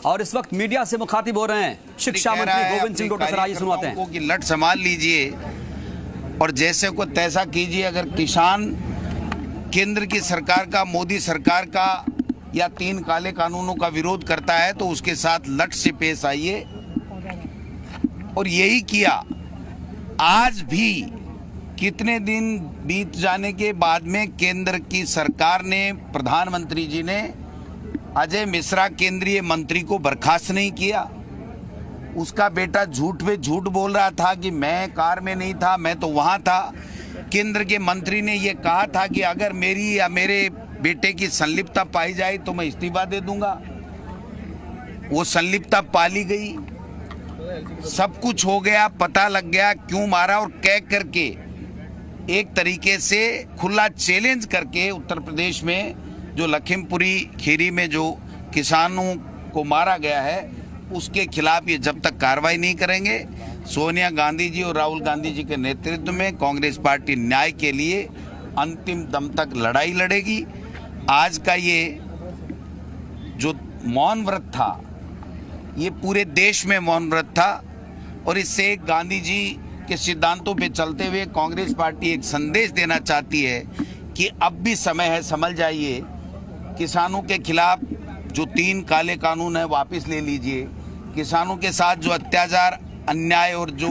और इस वक्त मीडिया से मुखातिब हो रहे हैं शिक्षा मंत्री गोविंद सिंह डोटासरा। आइए सुनवाते हैं कि लट संभाल लीजिए और जैसे को तैसा कीजिए। अगर किसान केंद्र की सरकार का, मोदी सरकार का या 3 काले कानूनों का विरोध करता है तो उसके साथ लट से पेश आइए। और यही किया। आज भी कितने दिन बीत जाने के बाद में केंद्र की सरकार ने, प्रधानमंत्री जी ने अजय मिश्रा केंद्रीय मंत्री को बर्खास्त नहीं किया। उसका बेटा झूठ पे झूठ बोल रहा था कि मैं कार में नहीं था, मैं तो वहां था। केंद्र के मंत्री ने यह कहा था कि अगर मेरी या मेरे बेटे की संलिप्तता पाई जाए तो मैं इस्तीफा दे दूंगा। वो संलिप्तता पाली गई, सब कुछ हो गया, पता लग गया क्यों मारा। और कह करके एक तरीके से खुला चैलेंज करके उत्तर प्रदेश में जो लखीमपुरी खीरी में जो किसानों को मारा गया है उसके खिलाफ ये जब तक कार्रवाई नहीं करेंगे, सोनिया गांधी जी और राहुल गांधी जी के नेतृत्व में कांग्रेस पार्टी न्याय के लिए अंतिम दम तक लड़ाई लड़ेगी। आज का ये जो मौन व्रत था, ये पूरे देश में मौन व्रत था और इससे गांधी जी के सिद्धांतों पे चलते हुए कांग्रेस पार्टी एक संदेश देना चाहती है कि अब भी समय है, समझ जाइए। किसानों के खिलाफ जो 3 काले कानून है वापस ले लीजिए। किसानों के साथ जो अत्याचार, अन्याय और जो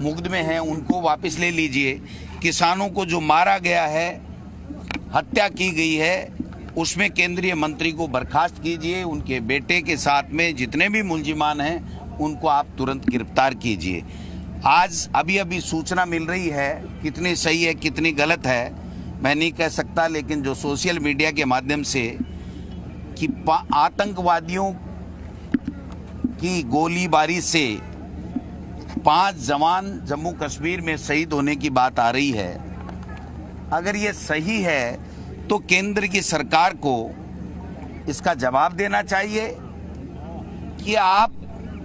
मुकदमे हैं उनको वापस ले लीजिए। किसानों को जो मारा गया है, हत्या की गई है, उसमें केंद्रीय मंत्री को बर्खास्त कीजिए। उनके बेटे के साथ में जितने भी मुलजिमान हैं उनको आप तुरंत गिरफ्तार कीजिए। आज अभी सूचना मिल रही है, कितनी सही है कितनी गलत है मैं नहीं कह सकता, लेकिन जो सोशल मीडिया के माध्यम से कि आतंकवादियों की गोलीबारी से 5 जवान जम्मू कश्मीर में शहीद होने की बात आ रही है। अगर ये सही है तो केंद्र की सरकार को इसका जवाब देना चाहिए कि आप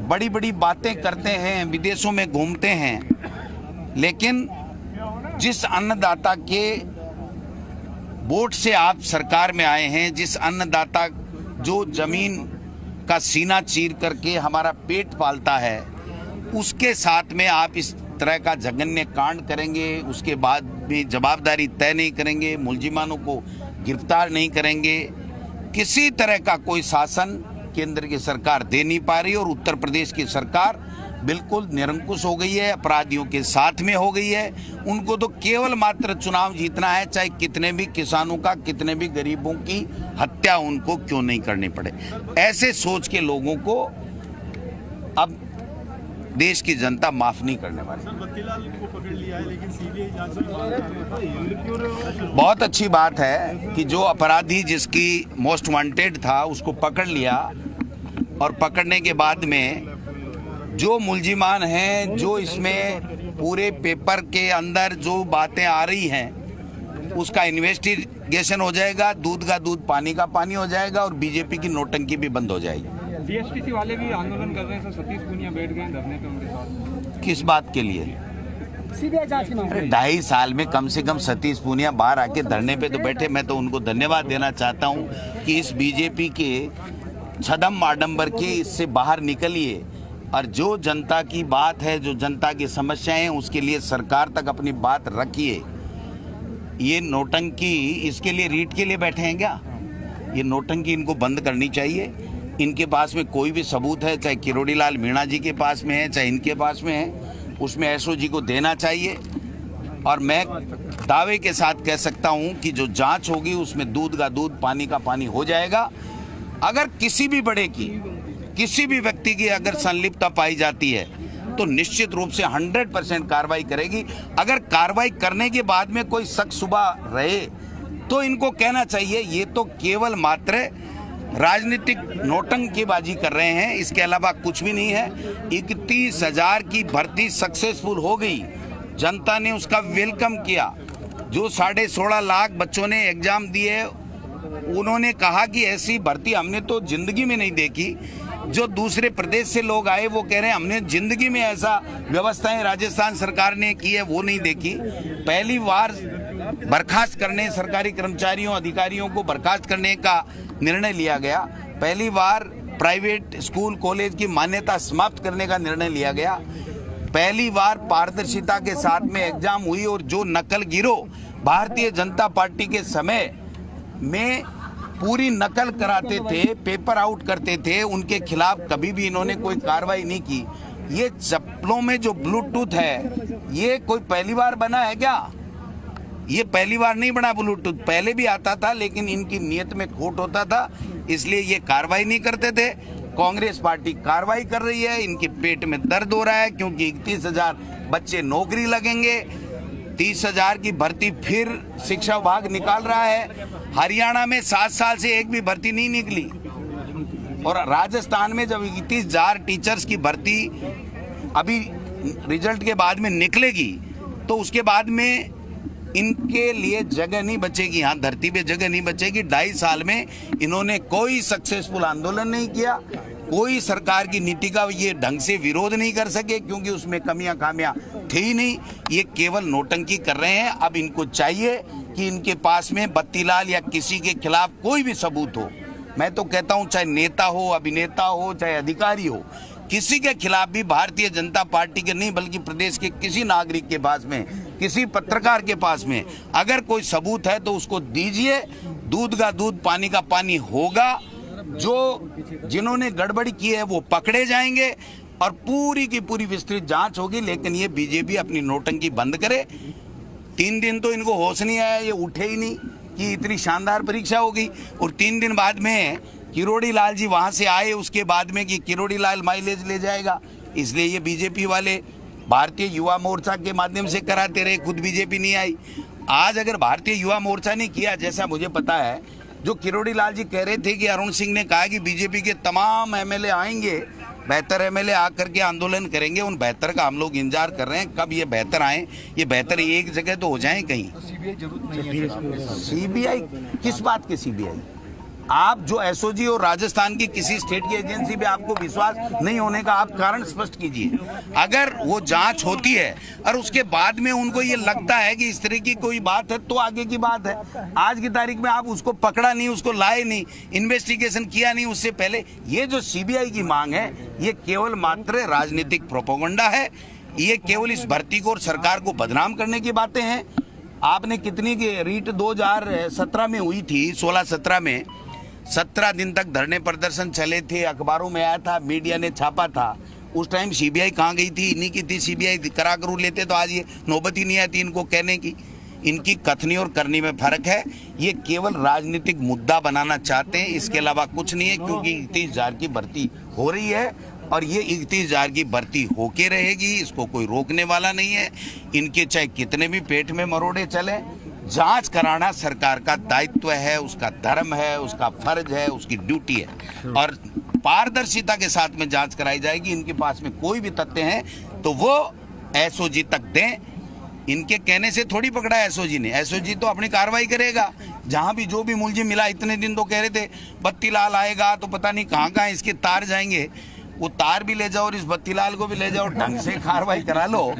बड़ी बड़ी बातें करते हैं, विदेशों में घूमते हैं, लेकिन जिस अन्नदाता के वोट से आप सरकार में आए हैं, जिस अन्नदाता जो जमीन का सीना चीर करके हमारा पेट पालता है, उसके साथ में आप इस तरह का जघन्य कांड करेंगे, उसके बाद भी जवाबदारी तय नहीं करेंगे, मुलजिमानों को गिरफ्तार नहीं करेंगे। किसी तरह का कोई शासन केंद्र की सरकार दे नहीं पा रही और उत्तर प्रदेश की सरकार बिल्कुल निरंकुश हो गई है, अपराधियों के साथ में हो गई है। उनको तो केवल मात्र चुनाव जीतना है, चाहे कितने भी किसानों का, कितने भी गरीबों की हत्या उनको क्यों नहीं करनी पड़े। ऐसे सोच के लोगों को अब देश की जनता माफ नहीं करने वाली। बत्तीलाल को पकड़ लिया है, लेकिन सीबीआई जांच बहुत अच्छी बात है कि जो अपराधी जिसकी मोस्ट वांटेड था उसको पकड़ लिया और पकड़ने के बाद में जो मुलजिमान हैं, जो इसमें पूरे पेपर के अंदर जो बातें आ रही हैं उसका इन्वेस्टिगेशन हो जाएगा, दूध का दूध पानी का पानी हो जाएगा और बीजेपी की नोटंकी भी बंद हो जाएगी। बीएसटीसी वाले भी आंदोलन कर रहे हैं, सतीश पूनिया बैठ गए धरने पे उनके साथ। किस बात के लिए? सीबीआई जांच की मांग। 2.5 साल में कम से कम सतीश पूनिया बाहर आके धरने पे तो बैठे। मैं तो उनको धन्यवाद देना चाहता हूँ कि इस बीजेपी के छदम आडंबर के इससे बाहर निकलिए और जो जनता की बात है, जो जनता की समस्याएं हैं, उसके लिए सरकार तक अपनी बात रखिए। ये नोटंकी इसके लिए रीट के लिए बैठे हैं क्या? ये नोटंकी इनको बंद करनी चाहिए। इनके पास में कोई भी सबूत है, चाहे किरोड़ी लाल मीणा जी के पास में है, चाहे इनके पास में है, उसमें एसओजी को देना चाहिए। और मैं दावे के साथ कह सकता हूं कि जो जांच होगी उसमें दूध का दूध पानी का पानी हो जाएगा। अगर किसी भी बड़े की, किसी भी व्यक्ति की अगर संलिप्तता पाई जाती है तो निश्चित रूप से 100% कार्रवाई करेगी। अगर कार्रवाई करने के बाद में कोई शक शुबा रहे तो इनको कहना चाहिए ये तो केवल मात्र राजनीतिक नोटंकीबाजी कर रहे हैं, इसके अलावा कुछ भी नहीं है। 31,000 की भर्ती सक्सेसफुल हो गई, जनता ने उसका वेलकम किया। जो 16.5 लाख बच्चों ने एग्जाम दिए, उन्होंने कहा कि ऐसी भर्ती हमने तो जिंदगी में नहीं देखी। जो दूसरे प्रदेश से लोग आए वो कह रहे हैं हमने जिंदगी में ऐसा व्यवस्थाएं राजस्थान सरकार ने की है वो नहीं देखी। पहली बार बर्खास्त करने, सरकारी कर्मचारियों अधिकारियों को बर्खास्त करने का निर्णय लिया गया। पहली बार प्राइवेट स्कूल कॉलेज की मान्यता समाप्त करने का निर्णय लिया गया। पहली बार पारदर्शिता के साथ में एग्जाम हुई और जो नकल गिरोह भारतीय जनता पार्टी के समय में पूरी नकल कराते थे, पेपर आउट करते थे, उनके खिलाफ कभी भी इन्होंने कोई कार्रवाई नहीं की। ये चप्पलों में जो ब्लूटूथ है, ये कोई पहली बार बना है क्या? ये पहली बार नहीं बना ब्लूटूथ, पहले भी आता था, लेकिन इनकी नीयत में खोट होता था, इसलिए ये कार्रवाई नहीं करते थे। कांग्रेस पार्टी कार्रवाई कर रही है, इनके पेट में दर्द हो रहा है क्योंकि 31,000 बच्चे नौकरी लगेंगे, 30,000 की भर्ती फिर शिक्षा विभाग निकाल रहा है। हरियाणा में 7 साल से एक भी भर्ती नहीं निकली, और राजस्थान में जब 31,000 टीचर्स की भर्ती अभी रिजल्ट के बाद में निकलेगी, तो उसके बाद में इनके लिए जगह नहीं बचेगी, यहाँ धरती पे जगह नहीं बचेगी। 2.5 साल में इन्होंने कोई सक्सेसफुल आंदोलन नहीं किया, कोई सरकार की नीति का ये ढंग से विरोध नहीं कर सके क्योंकि उसमें कमियां खामियां थी ही नहीं। ये केवल नोटंकी कर रहे हैं। अब इनको चाहिए कि इनके पास में बत्तीलाल या किसी के खिलाफ कोई भी सबूत हो। मैं तो कहता हूं, चाहे नेता हो, अभिनेता हो, चाहे अधिकारी हो, किसी के खिलाफ भी भारतीय जनता पार्टी के नहीं बल्कि प्रदेश के किसी नागरिक के पास में, किसी पत्रकार के पास में अगर कोई सबूत है तो उसको दीजिए। दूध का दूध, पानी का पानी होगा। जो जिन्होंने गड़बड़ी की है वो पकड़े जाएंगे और पूरी की पूरी विस्तृत जांच होगी। लेकिन ये बीजेपी अपनी नोटंकी बंद करे। 3 दिन तो इनको होश नहीं आया, ये उठे ही नहीं कि इतनी शानदार परीक्षा होगी, और 3 दिन बाद में किरोड़ी लाल जी वहां से आए उसके बाद में कि किरोड़ी लाल माइलेज ले जाएगा, इसलिए ये बीजेपी वाले भारतीय युवा मोर्चा के माध्यम से कराते रहे, खुद बीजेपी नहीं आई। आज अगर भारतीय युवा मोर्चा ने किया, जैसा मुझे पता है, जो किरोड़ी लाल जी कह रहे थे कि अरुण सिंह ने कहा कि बीजेपी के तमाम एमएलए आएंगे, बेहतर एमएलए आकर के आंदोलन करेंगे, उन बेहतर का हम लोग इंतजार कर रहे हैं कब ये बेहतर आए। ये बेहतर एक जगह तो हो जाए कहीं। सीबीआई किस बात की सीबीआई? आप जो एसओजी और राजस्थान की किसी स्टेट की एजेंसी पे आपको विश्वास नहीं होने का आप कारण स्पष्ट कीजिए। अगर वो जांच होती है और उसके बाद में उनको ये लगता है कि इस तरह की कोई बात है तो आगे की बात है। आज की तारीख में आप उसको पकड़ा नहीं, उसको लाए नहीं, इन्वेस्टिगेशन किया नहीं उससे पहले। ये जो सीबीआई की मांग है ये केवल मात्र राजनीतिक प्रोपेगेंडा है। ये केवल इस भर्ती को और सरकार को बदनाम करने की बातें हैं। आपने कितनी की रीट 2017 में हुई थी, 16-17 में 17 दिन तक धरने प्रदर्शन चले थे, अखबारों में आया था, मीडिया ने छापा था। उस टाइम सीबीआई कहाँ गई थी? इन्हीं की थी सीबीआई। करा करू लेते तो आज ये नौबत ही नहीं आती इनको कहने की। इनकी कथनी और करनी में फर्क है। ये केवल राजनीतिक मुद्दा बनाना चाहते हैं, इसके अलावा कुछ नहीं है, क्योंकि 31,000 की भर्ती हो रही है और ये 31,000 की भर्ती होके रहेगी, इसको कोई रोकने वाला नहीं है। इनके चाहे कितने भी पेट में मरोड़े चले, जांच कराना सरकार का दायित्व है, उसका धर्म है, उसका फर्ज है, उसकी ड्यूटी है, और पारदर्शिता के साथ में जांच कराई जाएगी। इनके पास में कोई भी तथ्य हैं तो वो एसओजी तक दें। इनके कहने से थोड़ी पकड़ा है एसओजी ने। एसओजी तो अपनी कार्रवाई करेगा। जहां भी जो भी मुलजिम मिला, इतने दिन तो कह रहे थे बत्तीलाल आएगा तो पता नहीं कहां कहां इसके तार जाएंगे। वो तार भी ले जाओ और इस बत्तीलाल को भी ले जाओ, ढंग से कार्रवाई करा लो,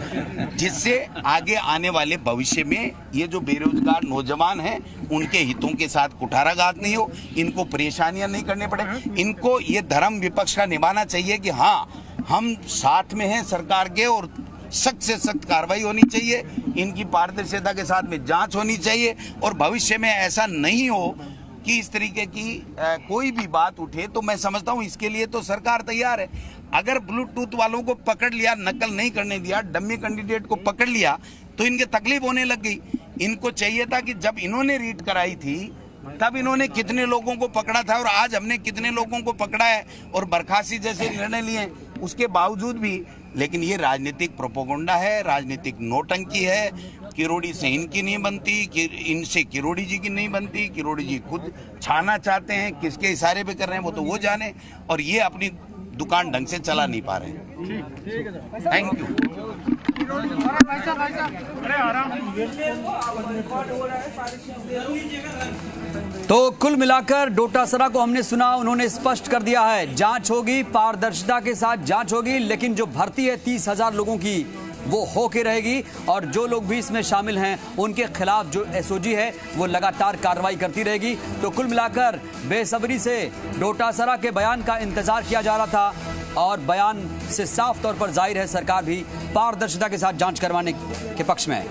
जिससे आगे आने वाले भविष्य में ये जो बेरोजगार नौजवान हैं उनके हितों के साथ कुठाराघात नहीं हो, इनको परेशानियां नहीं करने पड़े। इनको ये धर्म विपक्ष का निभाना चाहिए कि हाँ, हम साथ में हैं सरकार के और सख्त से सख्त कार्रवाई होनी चाहिए, इनकी पारदर्शिता के साथ में जांच होनी चाहिए, और भविष्य में ऐसा नहीं हो कि इस तरीके की कोई भी बात उठे। तो मैं समझता हूं इसके लिए तो सरकार तैयार है। अगर ब्लूटूथ वालों को पकड़ लिया, नकल नहीं करने दिया, डम्मी कैंडिडेट को पकड़ लिया, तो इनके तकलीफ होने लग गई। इनको चाहिए था कि जब इन्होंने रीट कराई थी तब इन्होंने कितने लोगों को पकड़ा था और आज हमने कितने लोगों को पकड़ा है और बर्खास्ती जैसे निर्णय लिए, उसके बावजूद भी। लेकिन ये राजनीतिक प्रोपेगेंडा है, राजनीतिक नोटंकी है। किरोड़ी से इनकी नहीं बनती, इनसे किरोड़ी जी की नहीं बनती। किरोड़ी जी खुद छाना चाहते हैं, किसके इशारे पे कर रहे हैं वो तो वो जाने, और ये अपनी दुकान ढंग से चला नहीं पा रहे हैं। Thank you. तो कुल मिलाकर डोटासरा को हमने सुना, उन्होंने स्पष्ट कर दिया है जांच होगी, पारदर्शिता के साथ जांच होगी, लेकिन जो भर्ती है 30,000 लोगों की वो होके रहेगी और जो लोग भी इसमें शामिल हैं उनके खिलाफ जो एसओजी है वो लगातार कार्रवाई करती रहेगी। तो कुल मिलाकर बेसब्री से डोटासरा के बयान का इंतजार किया जा रहा था और बयान से साफ तौर पर जाहिर है सरकार भी पारदर्शिता के साथ जांच करवाने के पक्ष में है।